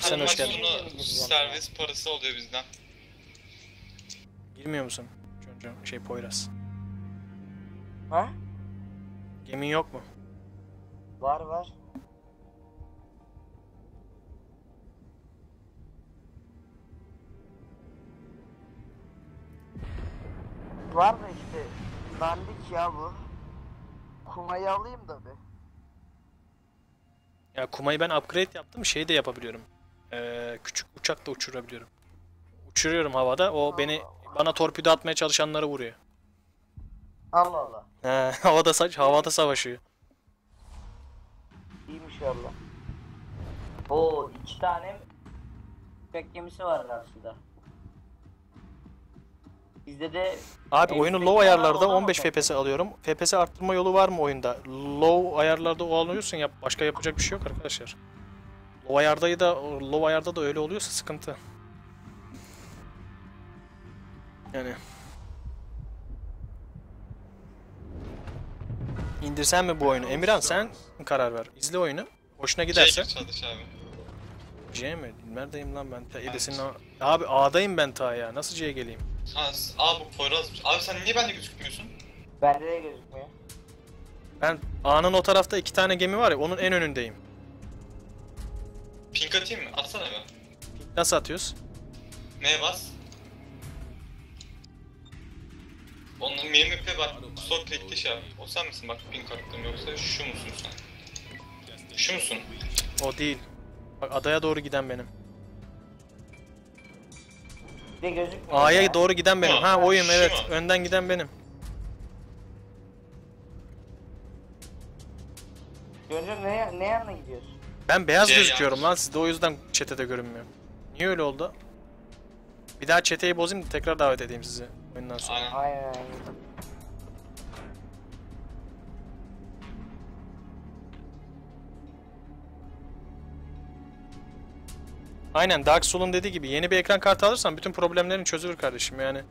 Kardeşim sen hoş geldin. Sonra servis parası oluyor bizden. Girmiyor musun? Çocuğum Poyraz. Ha? Gemin yok mu? Var var. Var da işte dandik ya bu. Kumayı alayım da bir. Ya Kumayı ben upgrade yaptım. Şey de yapabiliyorum. Küçük uçak da uçurabiliyorum. Uçuruyorum havada. O bana torpido atmaya çalışanları vuruyor. Allah Allah. He, havada savaşıyor. İyiymiş valla. Oo 2 tane tüfek gemisi var karşıda. Bizde de Abi oyunu low ayarlarda 15 FPS alıyorum. FPS arttırma yolu var mı oyunda? Low ayarlarda o alıyorsun ya, başka yapacak bir şey yok arkadaşlar. Low ayarda da öyle oluyorsa sıkıntı. Yani İndirsen mi bu oyunu? Emirhan sen karar ver. İzle oyunu. Hoşuna giderse. Çalış abi. C mi? Neredeyim lan ben? Abi A'dayım ben ta ya. Nasıl C'ye geleyim? Abi bu Poyraz. Abi sen niye bende gözükmüyorsun? bende de gözükmüyor. Ben A'nın o tarafta 2 tane gemi var ya, onun en önündeyim. Pink atayım mı? Atsana be. Nasıl atıyoruz? Neye bas? Onun map'e bak. Sol klikli şey yap. O sen misin bak pink attım, yoksa şu musun sen? Şu musun? O değil. Bak adaya doğru giden benim. Bir de gözükmüyor. A'ya ya. doğru giden benim. Ha oyum Şu evet. mu? Önden giden benim. Görünce ne yanına gidiyorsun? Ben beyaz C gözüküyorum yanlış. lan, sizde o yüzden chat'te görünmüyor. Niye öyle oldu? Bir daha chat'i bozayım da tekrar davet edeyim sizi oyundan sonra. Aynen. Aynen. Aynen Dark Soul'un dediği gibi yeni bir ekran kartı alırsan bütün problemlerin çözülür kardeşim yani.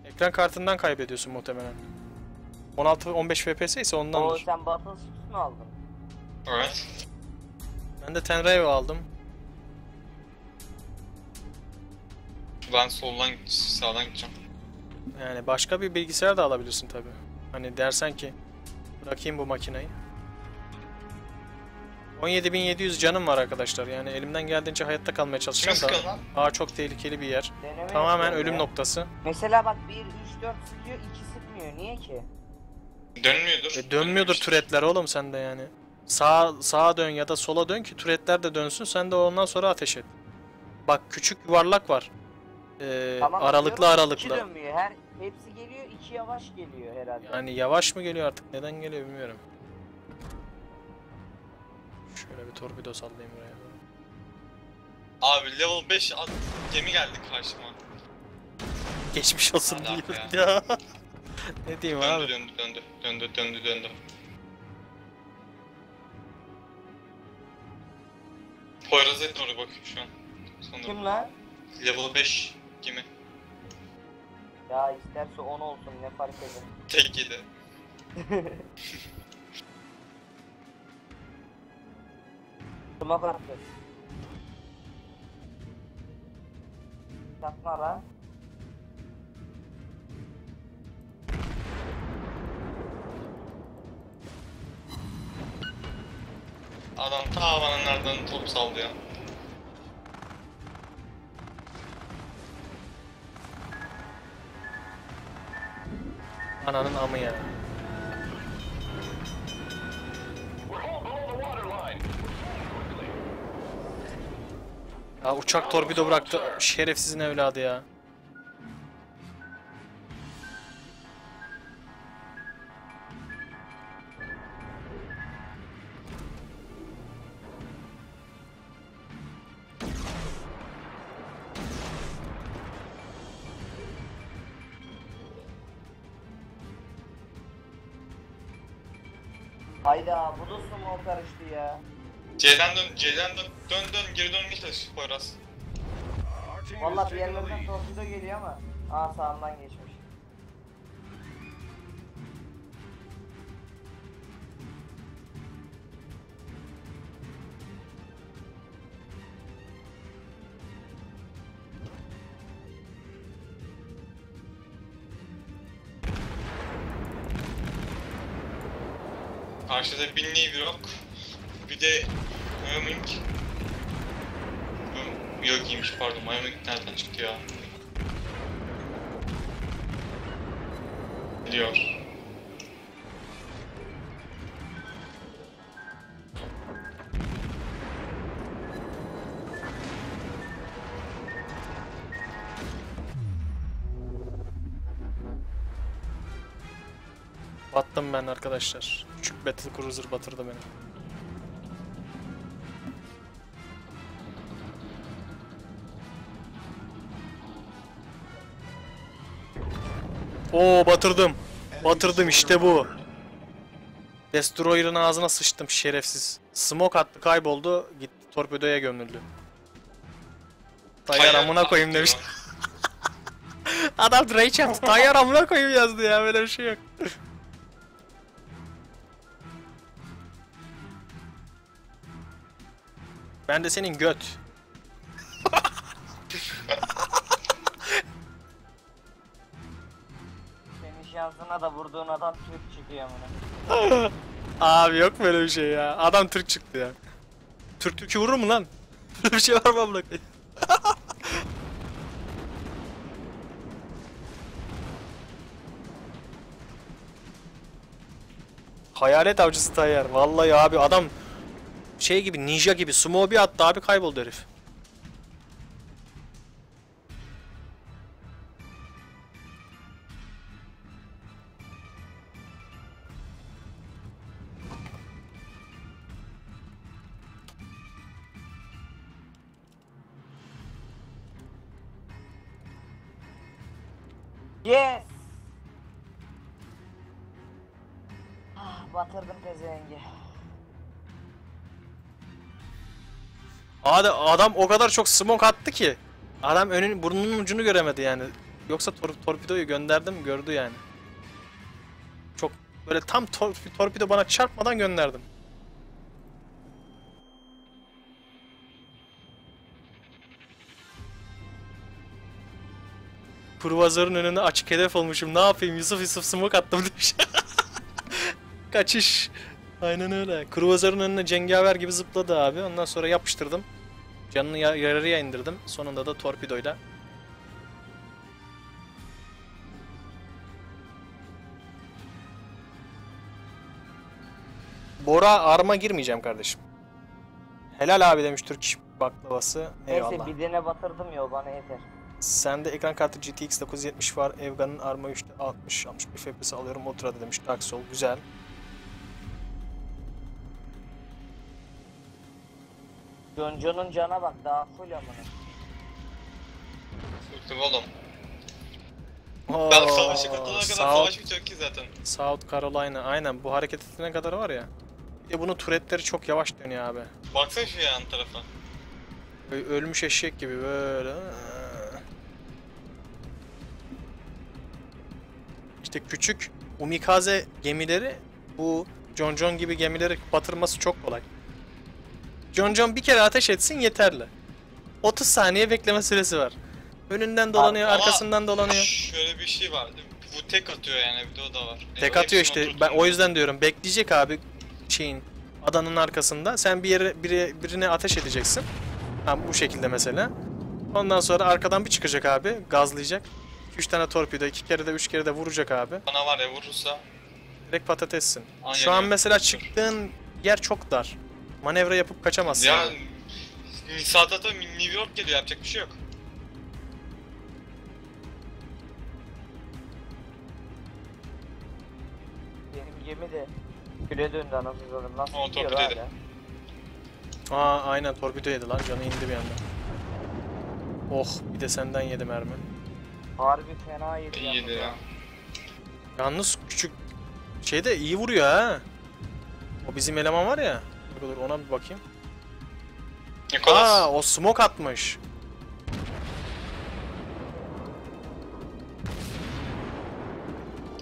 Ekran kartından kaybediyorsun muhtemelen. 16-15 FPS ise Oo ondandır. sen Battlefield mu aldın? Evet. Ben de Tenrayo aldım. Ben soldan sağdan gideceğim. Yani başka bir bilgisayar da alabilirsin tabi. Hani dersen ki bırakayım bu makineyi. 17.700 canım var arkadaşlar, yani elimden geldiğince hayatta kalmaya çalışacağım Kime da. sıkıyorsun lan? Çok tehlikeli bir yer. Deneme Tamamen yapıyorum ölüm ya. noktası. Mesela bak 1, 3, 4 sıkıyor, 2 sıkmıyor. Niye ki? Dönmüyordur. Dönmüyordur türetler oğlum sende yani. Sağa dön ya da sola dön ki türetler de dönsün, sen de ondan sonra ateş et. Bak küçük yuvarlak var. Tamam, Aralıklı diyorum, aralıklı. 2 dönmüyor. Hepsi geliyor, 2 yavaş geliyor herhalde. Yani yavaş mı geliyor artık, neden geliyor bilmiyorum. Şöyle bir torpido sallayayım buraya. Abi level 5 gemi geldi karşıma. Geçmiş olsun Allah diyeyim ya. ya. Ne diyeyim abi? Döndü. Poyraz'a doğru bakıyorum şu an. Sanırım. Kim lan? Level 5 gemi. Ya isterse 10 olsun, ne fark eder. Tek yedi. Smoke attı. Yapma lan. Adam ta bana nereden top sallıyor. Ananın amı ya. Ya uçak torpido bıraktı, şerefsizin evladı ya. Hayda, bu da smoke karıştı ya. C'den dön, geri dönmeye çalış Poyraz. Vallahi bir yerlerden torpido geliyor ama. Aa, sağımdan geçmiş. Karşıda binliği bir ok. Bir de Wyoming. Yok iyiymiş pardon. Wyoming nereden çıktı ya? Biliyor. Battım ben arkadaşlar. Küçük Battle Cruiser batırdı beni. Oo batırdım. Batırdım işte bu. Destroyer'ın ağzına sıçtım şerefsiz. Smoke attı kayboldu. Gitti torpedoya gömüldü. Tayyar amına koyayım demiş. Adam rage yaptı. Tayyar amına koyayım yazdı ya, böyle bir şey yok. Ben de senin göt. Senin şansına da vurduğun adam Türk çıkıyor amına. Abi yok böyle bir şey ya. Adam Türk çıktı ya. Türk'ü vurur mu lan? Böyle bir şey var mı amına koyayım? Hayalet avcısı Tayyar. Vallahi abi adam şey gibi, ninja gibi sumo bir attı abi, kayboldu herif. Yes! Ah, batırdım pezevengi. Adam o kadar çok smoke attı ki adam burnunun ucunu göremedi yani. Yoksa torpidoyu gönderdim, gördü yani. Çok böyle tam torpido bana çarpmadan gönderdim. Kruvazörün önüne açık hedef olmuşum. Ne yapayım? Yusuf smoke attım demiş. Kaçış. Aynen öyle. Kruvazörün önüne cengaver gibi zıpladı abi. Ondan sonra yapıştırdım. Canını yararıya indirdim. Sonunda da torpidoyla. Bora arma girmeyeceğim kardeşim. Helal abi demiş Türk baklavası. Eyvallah. Neyse birine batırdım ya, o bana yeter. Sende ekran kartı GTX 970 var. Evgan'ın arma 3'te 61 FPS alıyorum. Ultra'da demiş. Dark Soul. Güzel. Jonjo'nun cana bak, daha full amına. Sıktım oğlum. Oo, Ben savaşa katılana kadar savaş bitecek ki zaten. South Carolina. Aynen, bu hareket ettiğine kadar var ya. Bir de bunun turretleri çok yavaş dönüyor abi. Baksana şu yan tarafa. Böyle ölmüş eşek gibi böyle. İşte küçük umikaze gemileri, bu Jon gibi gemileri batırması çok kolay. Jon bir kere ateş etsin yeterli. 30 saniye bekleme süresi var. Önünden dolanıyor, Ama arkasından dolanıyor. Şöyle bir şey var. Bu tek atıyor yani, bir de o da var. Tek atıyor işte. Ben o yüzden diyorum, bekleyecek abi şeyin, adanın arkasında. Sen birine ateş edeceksin. Ha, bu şekilde mesela. Ondan sonra arkadan bir çıkacak abi, gazlayacak. 2-3 tane torpido, 2 kere de 3 kere de vuracak abi. Bana var ya, vurursa. Direkt patatessin. Aynen Şu an öyle. mesela çıktığın yer çok dar. Manevra yapıp kaçamazsın. Ya Nisata'da New York geliyor, yapacak bir şey yok. Benim gemi de küle döndü anasını satayım. Nasıl O gidiyor torpidoydu. Aa aynen, torpido yedi lan, canı indi bir anda. Oh, bir de senden yedi mermi. Harbi fena yedi İyiydi ya. Yalnız küçük şeyde iyi vuruyor ha. O bizim eleman var ya. Dur ona bir bakayım. Nikolas. Aa, o smoke atmış.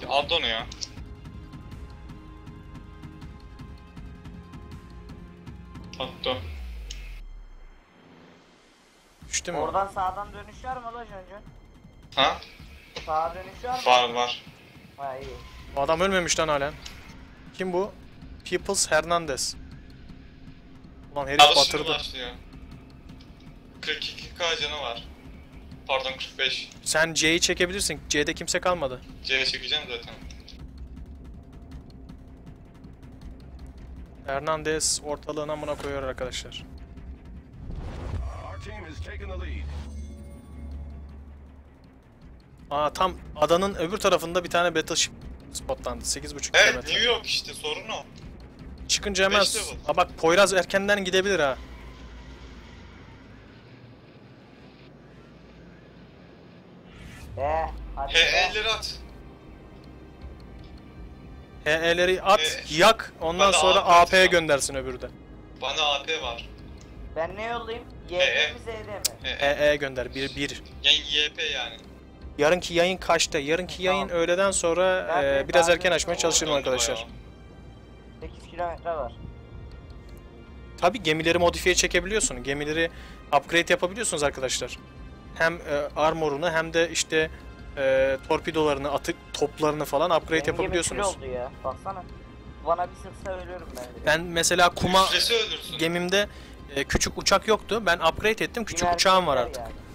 Aldı onu ya. Attı. Düştü mü? Oradan sağdan dönüş var mı la Jonjo? Ha? Sağa dönüş var mı? Var var. Ha iyi. O adam ölmemiş lan halen. Kim bu? Peoples Hernandez. Ulan herif Çalışını batırdı. başlıyor. 42k canı var. Pardon 45. Sen C'yi çekebilirsin. C'de kimse kalmadı. C'ye çekeceğim zaten. Hernandez ortalığın amına koyuyor arkadaşlar. Our team has taken the lead. Aa, tam adanın öbür tarafında bir tane battleship spotlandı. 8,5 Evet kilometre. New York işte sorun o. Çıkınca hemen... 5 level. Aa, bak Poyraz erkenden gidebilir ha. Hadi. HE'leri at. HE'leri at, yak. Ondan Bana sonra AP AP'ye atacağım. göndersin öbürü de. Bana AP var. Ben ne yollayayım? E. Y'de mi Z'de mi? HE. gönder. 1-1. Yani YP yani. Yarınki yayın kaçta? Yarınki yayın Tamam. öğleden sonra Ben biraz de- erken açmaya çalışırım Döndü arkadaşlar. bayağı. 8 kilometre var. Tabi gemileri modifiye çekebiliyorsun. Gemileri upgrade yapabiliyorsunuz arkadaşlar. Hem armorunu hem de işte torpidolarını, atık toplarını falan upgrade Benim gemi yapabiliyorsunuz. kül oldu ya. Baksana. Bana bir sıksa ölüyorum ben direkt. Ben mesela kuma Üflesi öldürsün. gemimde küçük uçak yoktu. Ben upgrade ettim. Küçük Yine uçağım var erkekler artık. yani.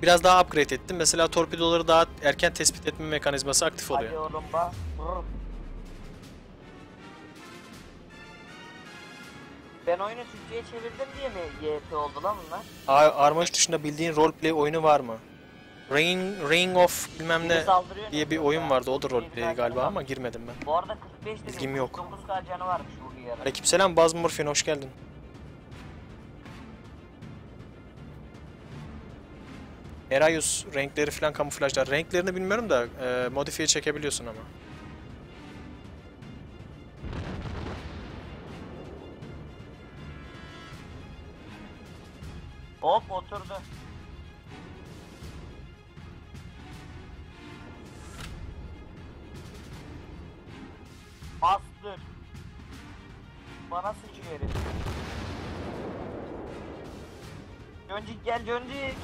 Biraz daha upgrade ettim. Mesela torpidoları daha erken tespit etme mekanizması aktif oluyor. Hadi oğlum bak. Vur. Ben oyunu Türkçe'ye çevirdim diye mi YP oldu lan bunlar? Arma 3 dışında bildiğin roleplay oyunu var mı? Ring of bilmem Biri ne saldırıyor diye ne bir diyor oyun ya? vardı. O da Bir roleplay tane galiba var. ama girmedim ben. Bu arada 45 dedim. Bilgim yok. 9k canı varmış bu bir ara. Aleykümselam Buzz Morphin, hoş geldin. Erayus renkleri falan kamuflajlar. Renklerini bilmiyorum da modifiye çekebiliyorsun ama. Hop oturdu. Bastır. Bana sıçıyor herif. Göncik gel Göncik.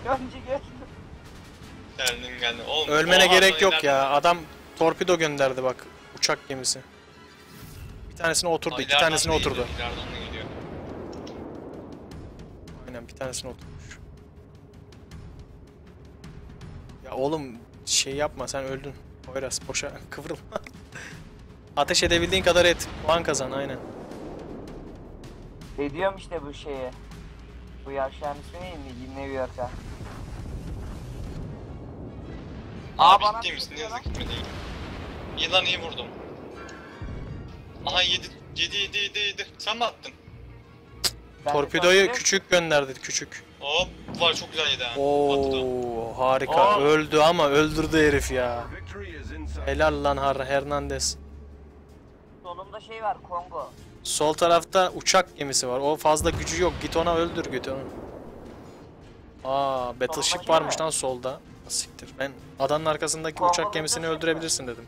Göncik gel. Geldim. Oğlum, Ölmene oha, gerek sen yok ileriden- ya. Adam torpido gönderdi bak. Uçak gemisi. Bir tanesine oturdu, Aa, iki ileriden tanesine değil de, oturdu. İleriden de gidiyor. Aynen bir tanesine oturmuş. Ya oğlum şey yapma, sen öldün. Poyraz boşa kıvrılma. Ateş edebildiğin kadar et. Puan kazan aynen. Ediyorum işte bu şeye. Bu yavşağın ismi neydi? New York'a. Abi bana ciddi misin? Ne sıkıyor yazık lan. gitmedi. İyi lan iyi vurdum. Aha 7. Sen mi attın? Ben de Torpidoyu sonra- küçük gönderdi, küçük. Hop var çok güzel yedi ha. Patladı. Oo harika. Aa. Öldü ama öldürdü herif ya. Our victory is inside. Helal lan Hernandez. Solumda şey var Kongo. Sol tarafta uçak gemisi var. O fazla gücü yok. Git ona öldür git onu. Aa, battleship Soldaki varmış mi? lan solda. Siktir. Ben adanın arkasındaki Kongo uçak gemisini battleship öldürebilirsin dedim.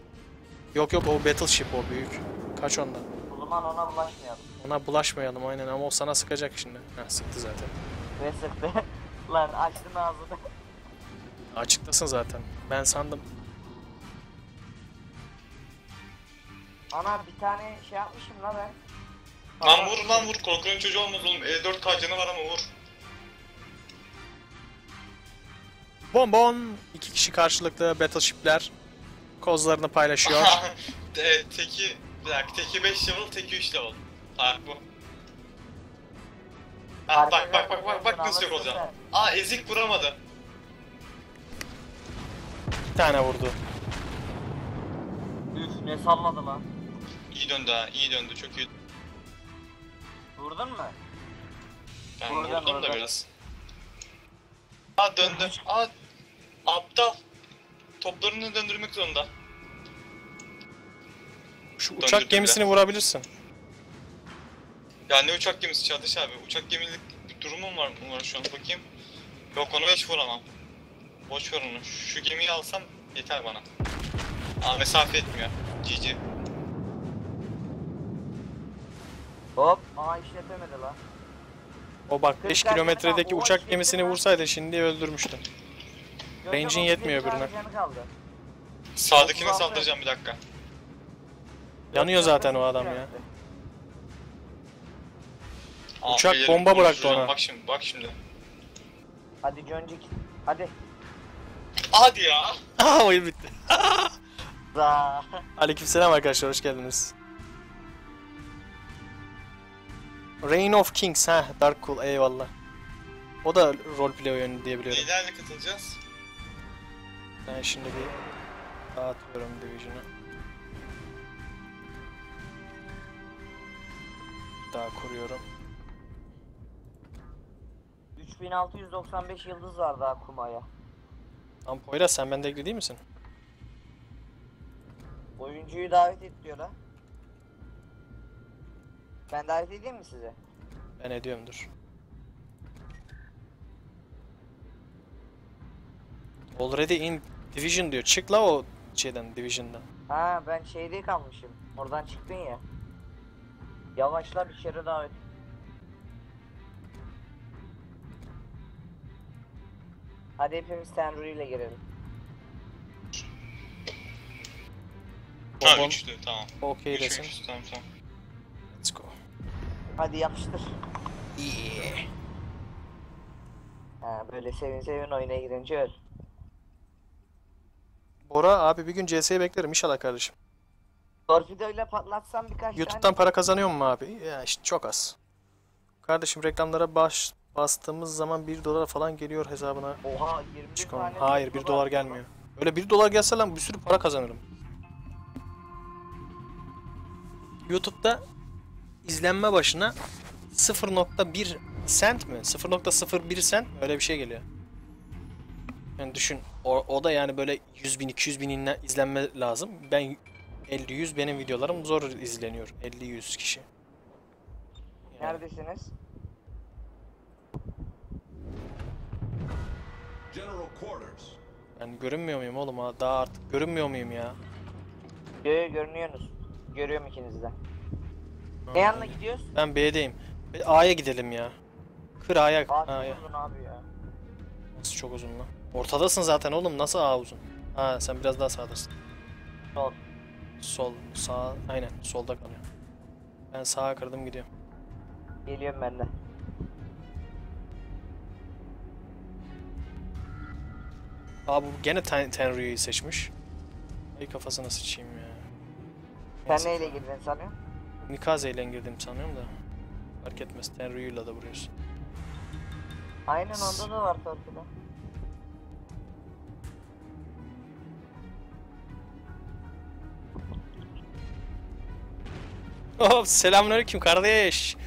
Yok o battleship o büyük. Kaç ondan. O zaman ona bulaşmayalım. Ona bulaşmayalım aynen ama o sana sıkacak şimdi. Heh, sıktı zaten. Ve sıktı. Lan açtın ağzını. Açıktasın zaten. Ben sandım. Ana bir tane şey yapmışım lan ben. Lan vur. Korkunun çocuğu olmaz oğlum. 4K canı var ama vur. Bonbon. 2 kişi karşılıklı battleshipler kozlarını paylaşıyor. Teki... Bir dakika. Teki 5 level, teki 3 level. Fark bu. Ha, bak nasıl yok olacağım. Aa ezik vuramadı. Bir tane vurdu. Üf ne salladı lan. İyi döndü ha. İyi döndü. Çok iyi. Vurdun mu? Ben Oradan, vurdum da oradan. biraz. Aa döndü. Aa aptal. Toplarını döndürmek zorunda. Şu Döndürdüm uçak gemisini bile. vurabilirsin. Ya ne uçak gemisi Çağdaş abi? Uçak gemilik bir durumum var mı şu an bakayım. Yok onu hiç vuramam. Boş ver onu. Şu gemiyi alsam yeter bana. Aa mesafe etmiyor. GG. Hop. Aha işletemedi lan. O bak 5 Kırk kilometredeki tane uçak falan, gemisini o vursaydı şimdi öldürmüştü. Range'in Gözde yetmiyor bakıyor, bir öbürüne. tane canı kaldı. Sağdakine 36. saldıracağım bir dakika. Yanıyor zaten o adam ya. Ah, Uçak beyler, bomba bıraktı konuşacağım. ona. Bak şimdi, bak şimdi. Hadi Joncik. Hadi. Hadi ya. Aa, oyun bitti. Za. Aleykümselam arkadaşlar, hoş geldiniz. Reign of Kings, ha, Dark Cool, eyvallah. O da roleplay oyunu diye biliyorum. Neylerle katılacağız? Ben şimdi bir dağıtıyorum Division'ı. Daha kuruyorum. 3695 yıldız var daha kumaya. Tam Poyraz, sen bende ilgili değil misin? Oyuncuyu davet et diyor ha. Ben davet edeyim mi size? Ben ediyorumdur. Already in Division diyor. Çık la o şeyden, Division'dan. Ha ben şeyde kalmışım. Oradan çıktın ya. Yavaşla bir kere davet. Hadi hepimiz Tenru ile girelim. Ha Bonbon, üçlü, tamam. okey Üç, desin. üç, tamam tamam. Let's go. Hadi yapıştır. Yeah. Ha böyle sevin sevin oyuna girince öl. Bora abi, bir gün CS'yi beklerim inşallah kardeşim. Torpidoyla patlatsam birkaç YouTube'dan tane. para kazanıyor mu abi? Ya işte çok az. Kardeşim, reklamlara bastığımız zaman 1 dolar falan geliyor hesabına. Oha 21 Çıkalım. tane. Hayır, 1 dolar gelmiyor. Öyle 1 dolar gelse lan bir sürü para kazanırım. YouTube'da izlenme başına 0.1 sent mi? 0.01 sent mi? Öyle bir şey geliyor. Yani düşün. O da yani böyle 100 bin 200 bin izlenme lazım. Ben 50-100, benim videolarım zor izleniyor. 50-100 kişi. Yani Neredesiniz? General quarters. ben görünmüyor muyum oğlum? Ha? Daha artık görünmüyor muyum ya? Görünüyorsunuz. Görüyorum ikinizi de. Ne yanına gidiyoruz? Ben B'deyim. A'ya gidelim ya. Kır A'ya. A'ya. Uzun abi ya. Nasıl çok uzun lan? Ortadasın zaten oğlum. Nasıl A uzun? Ha, sen biraz daha sağdasın. Sol. Sol, sağ, aynen solda kalıyor. Ben sağa kırdım, gidiyorum. Geliyorum ben de. Abi bu gene Tenryu'yu seçmiş. Ay kafasına sıçayım ya. Sen Neyse. neyle girdin sanıyorsun? Nikaze ile girdim sanıyorum da. Fark etmez, Tenryu'yla da vuruyorsun. Aynen onda da var torpido. Oh, selamünaleyküm kardeş.